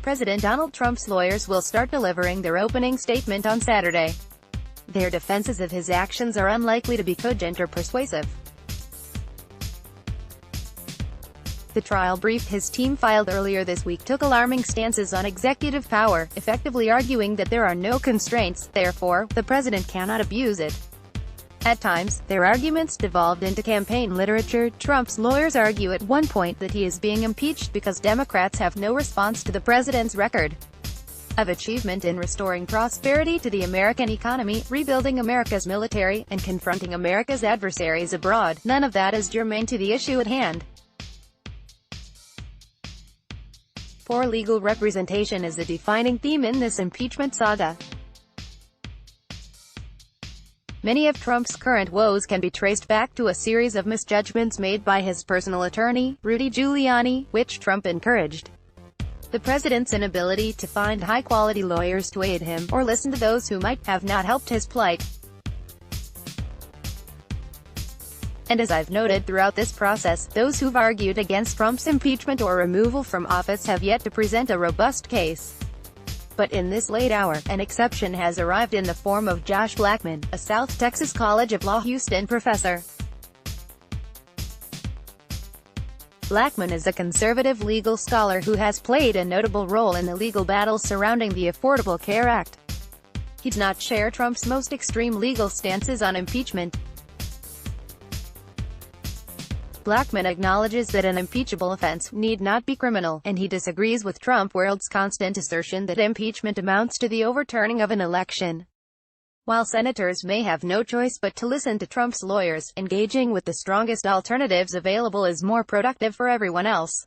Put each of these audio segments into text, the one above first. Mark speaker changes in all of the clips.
Speaker 1: President Donald Trump's lawyers will start delivering their opening statement on Saturday. Their defenses of his actions are unlikely to be cogent or persuasive. The trial brief his team filed earlier this week took alarming stances on executive power, effectively arguing that there are no constraints, therefore, the president cannot abuse it. At times, their arguments devolved into campaign literature. Trump's lawyers argue at one point that he is being impeached because Democrats have no response to the president's record of achievement in restoring prosperity to the American economy, rebuilding America's military, and confronting America's adversaries abroad. None of that is germane to the issue at hand. Poor legal representation is a defining theme in this impeachment saga. Many of Trump's current woes can be traced back to a series of misjudgments made by his personal attorney, Rudy Giuliani, which Trump encouraged. The president's inability to find high-quality lawyers to aid him, or listen to those who might have not helped his plight. And as I've noted throughout this process, those who've argued against Trump's impeachment or removal from office have yet to present a robust case. But in this late hour, an exception has arrived in the form of Josh Blackman, a South Texas College of Law Houston professor. Blackman is a conservative legal scholar who has played a notable role in the legal battles surrounding the Affordable Care Act. He does not share Trump's most extreme legal stances on impeachment. Blackman acknowledges that an impeachable offense need not be criminal, and he disagrees with Trump World's constant assertion that impeachment amounts to the overturning of an election. While senators may have no choice but to listen to Trump's lawyers, engaging with the strongest alternatives available is more productive for everyone else.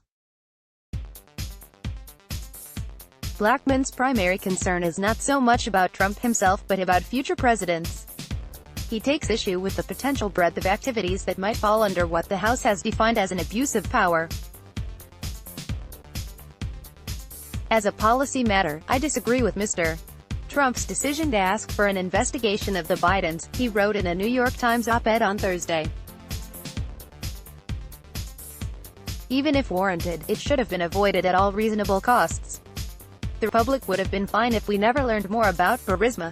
Speaker 1: Blackman's primary concern is not so much about Trump himself but about future presidents. He takes issue with the potential breadth of activities that might fall under what the House has defined as an abuse of power. As a policy matter, I disagree with Mr. Trump's decision to ask for an investigation of the Bidens, he wrote in a New York Times op-ed on Thursday. Even if warranted, it should have been avoided at all reasonable costs. The public would have been fine if we never learned more about Burisma.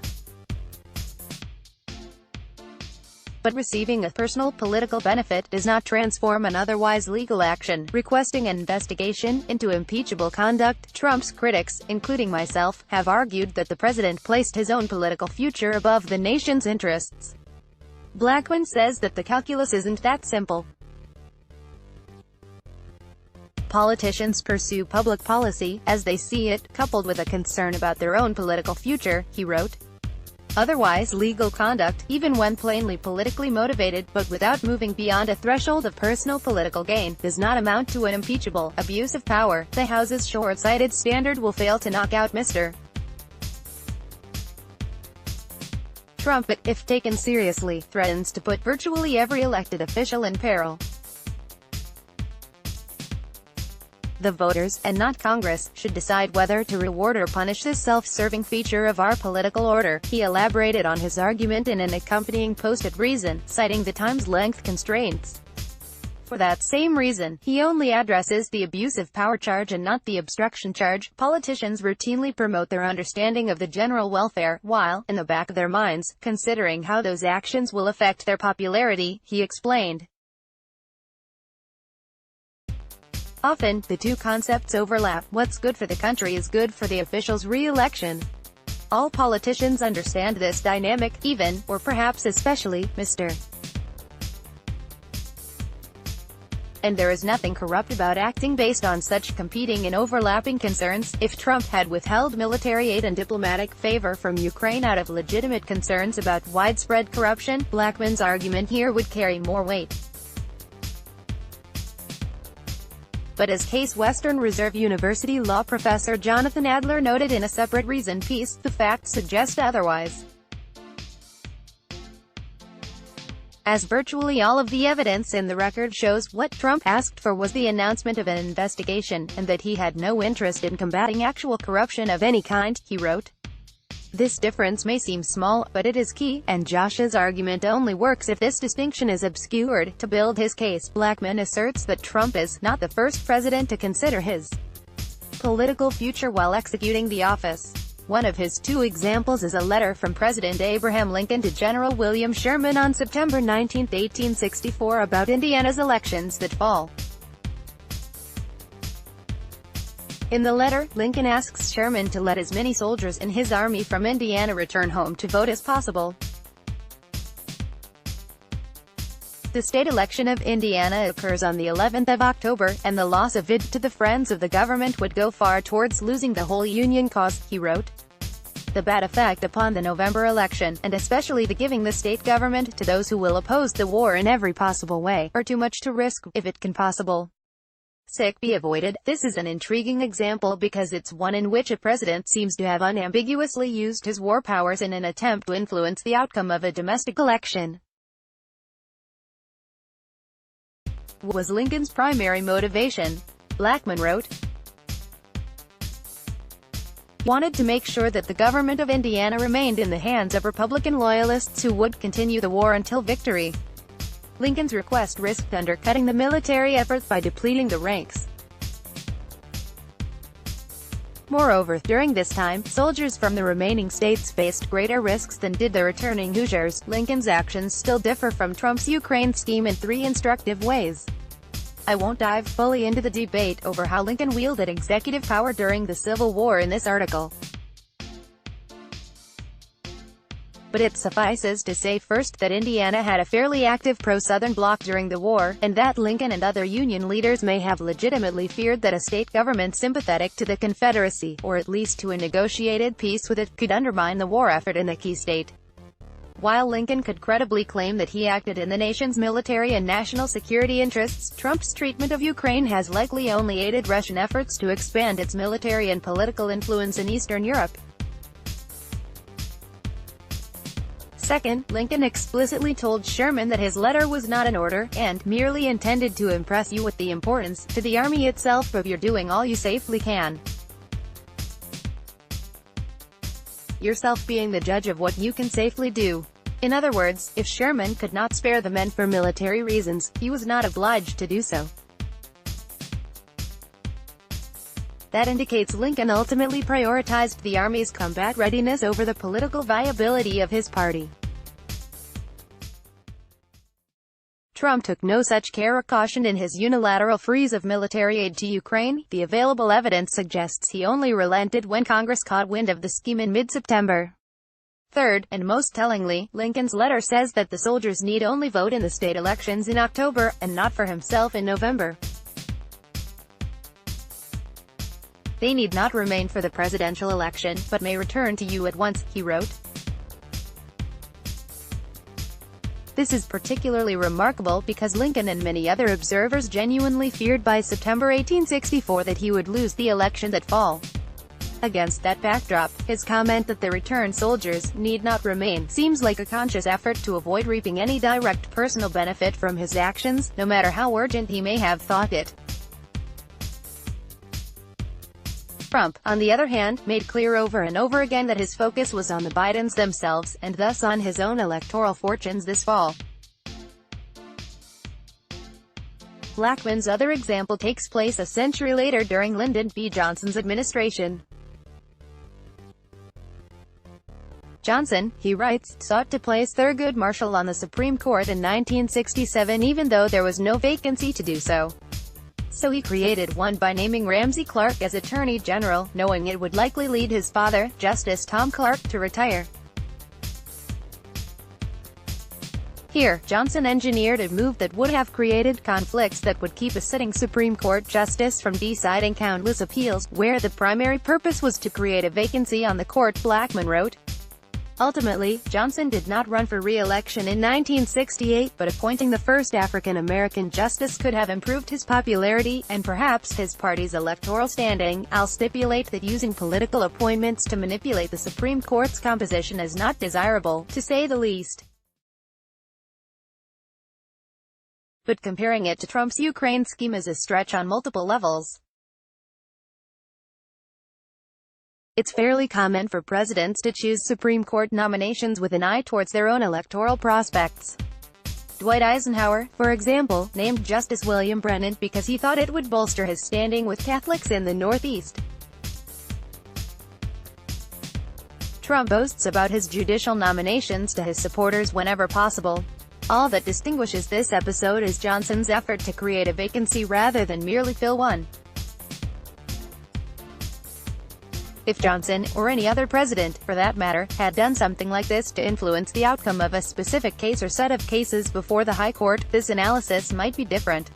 Speaker 1: But receiving a personal political benefit does not transform an otherwise legal action. Requesting an investigation into impeachable conduct, Trump's critics, including myself, have argued that the president placed his own political future above the nation's interests. Blackman says that the calculus isn't that simple. Politicians pursue public policy, as they see it, coupled with a concern about their own political future, he wrote. Otherwise, legal conduct, even when plainly politically motivated, but without moving beyond a threshold of personal political gain, does not amount to an impeachable abuse of power. The House's short-sighted standard will fail to knock out Mr. Trump, but, if taken seriously, threatens to put virtually every elected official in peril. The voters, and not Congress, should decide whether to reward or punish this self-serving feature of our political order. He elaborated on his argument in an accompanying post at Reason, citing the time's length constraints. For that same reason, he only addresses the abuse of power charge and not the obstruction charge. Politicians routinely promote their understanding of the general welfare, while, in the back of their minds, considering how those actions will affect their popularity, he explained. Often, the two concepts overlap. What's good for the country is good for the official's re-election. All politicians understand this dynamic, even, or perhaps especially, Mr. And there is nothing corrupt about acting based on such competing and overlapping concerns. If Trump had withheld military aid and diplomatic favor from Ukraine out of legitimate concerns about widespread corruption, Blackman's argument here would carry more weight. But as Case Western Reserve University law professor Jonathan Adler noted in a separate Reason piece, the facts suggest otherwise. As virtually all of the evidence in the record shows, what Trump asked for was the announcement of an investigation, and that he had no interest in combating actual corruption of any kind, he wrote. This difference may seem small, but it is key, and Josh's argument only works if this distinction is obscured. To build his case, Blackman asserts that Trump is not the first president to consider his political future while executing the office. One of his two examples is a letter from President Abraham Lincoln to General William Sherman on September 19, 1864 about Indiana's elections that fall. In the letter, Lincoln asks Sherman to let as many soldiers in his army from Indiana return home to vote as possible. The state election of Indiana occurs on the 11th of October, and the loss of it to the friends of the government would go far towards losing the whole Union cause, he wrote. The bad effect upon the November election, and especially the giving the state government to those who will oppose the war in every possible way, are too much to risk, if it can possible be avoided. This is an intriguing example because it's one in which a president seems to have unambiguously used his war powers in an attempt to influence the outcome of a domestic election. Was Lincoln's primary motivation? Blackman wrote, wanted to make sure that the government of Indiana remained in the hands of Republican loyalists who would continue the war until victory. Lincoln's request risked undercutting the military effort by depleting the ranks. Moreover, during this time, soldiers from the remaining states faced greater risks than did the returning Hoosiers. Lincoln's actions still differ from Trump's Ukraine scheme in three instructive ways. I won't dive fully into the debate over how Lincoln wielded executive power during the Civil War in this article. But it suffices to say first that Indiana had a fairly active pro-Southern bloc during the war, and that Lincoln and other Union leaders may have legitimately feared that a state government sympathetic to the Confederacy, or at least to a negotiated peace with it, could undermine the war effort in the key state. While Lincoln could credibly claim that he acted in the nation's military and national security interests, Trump's treatment of Ukraine has likely only aided Russian efforts to expand its military and political influence in Eastern Europe. Second, Lincoln explicitly told Sherman that his letter was not an order, and merely intended to impress you with the importance, to the army itself, of your doing all you safely can. Yourself being the judge of what you can safely do. In other words, if Sherman could not spare the men for military reasons, he was not obliged to do so. That indicates Lincoln ultimately prioritized the Army's combat readiness over the political viability of his party. Trump took no such care or caution in his unilateral freeze of military aid to Ukraine. The available evidence suggests he only relented when Congress caught wind of the scheme in mid-September. Third, and most tellingly, Lincoln's letter says that the soldiers need only vote in the state elections in October, and not for himself in November. They need not remain for the presidential election, but may return to you at once, he wrote. This is particularly remarkable because Lincoln and many other observers genuinely feared by September 1864 that he would lose the election that fall. Against that backdrop, his comment that the returned soldiers need not remain seems like a conscious effort to avoid reaping any direct personal benefit from his actions, no matter how urgent he may have thought it. Trump, on the other hand, made clear over and over again that his focus was on the Bidens themselves, and thus on his own electoral fortunes this fall. Blackman's other example takes place a century later during Lyndon B. Johnson's administration. Johnson, he writes, sought to place Thurgood Marshall on the Supreme Court in 1967 even though there was no vacancy to do so. So he created one by naming Ramsey Clark as Attorney General, knowing it would likely lead his father, Justice Tom Clark, to retire. Here, Johnson engineered a move that would have created conflicts that would keep a sitting Supreme Court justice from deciding countless appeals, where the primary purpose was to create a vacancy on the court, Blackman wrote. Ultimately, Johnson did not run for re-election in 1968, but appointing the first African-American justice could have improved his popularity, and perhaps his party's electoral standing. I'll stipulate that using political appointments to manipulate the Supreme Court's composition is not desirable, to say the least. But comparing it to Trump's Ukraine scheme is a stretch on multiple levels. It's fairly common for presidents to choose Supreme Court nominations with an eye towards their own electoral prospects. Dwight Eisenhower, for example, named Justice William Brennan because he thought it would bolster his standing with Catholics in the Northeast. Trump boasts about his judicial nominations to his supporters whenever possible. All that distinguishes this episode is Johnson's effort to create a vacancy rather than merely fill one. If Johnson, or any other president, for that matter, had done something like this to influence the outcome of a specific case or set of cases before the High Court, this analysis might be different.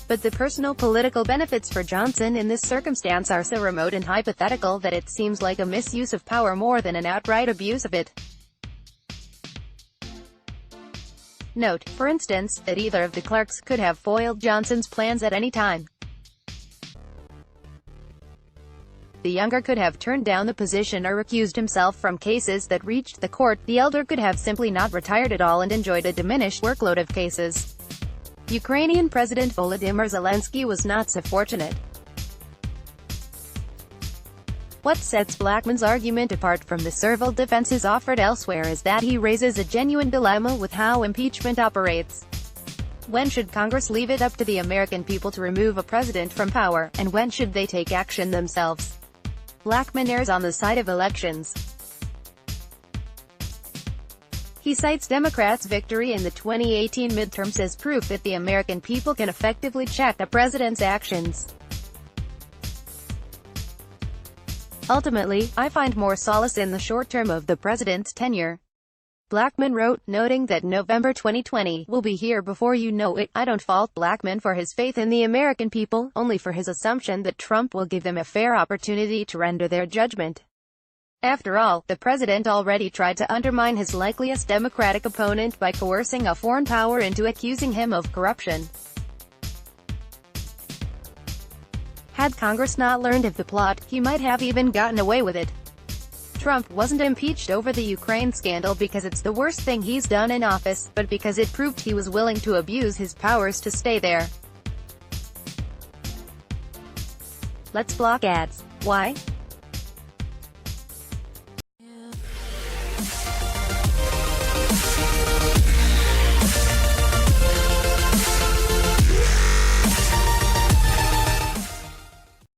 Speaker 1: But the personal political benefits for Johnson in this circumstance are so remote and hypothetical that it seems like a misuse of power more than an outright abuse of it. Note, for instance, that either of the clerks could have foiled Johnson's plans at any time. The younger could have turned down the position or recused himself from cases that reached the court. The elder could have simply not retired at all and enjoyed a diminished workload of cases. Ukrainian President Volodymyr Zelensky was not so fortunate. What sets Blackmun's argument apart from the servile defenses offered elsewhere is that he raises a genuine dilemma with how impeachment operates. When should Congress leave it up to the American people to remove a president from power, and when should they take action themselves? Blackmun errs on the side of elections. He cites Democrats' victory in the 2018 midterms as proof that the American people can effectively check a president's actions. Ultimately, I find more solace in the short term of the president's tenure. Blackmun wrote, noting that November 2020 will be here before you know it. I don't fault Blackmun for his faith in the American people, only for his assumption that Trump will give them a fair opportunity to render their judgment. After all, the president already tried to undermine his likeliest Democratic opponent by coercing a foreign power into accusing him of corruption. Had Congress not learned of the plot, he might have even gotten away with it. Trump wasn't impeached over the Ukraine scandal because it's the worst thing he's done in office, but because it proved he was willing to abuse his powers to stay there. Let's block ads. Why?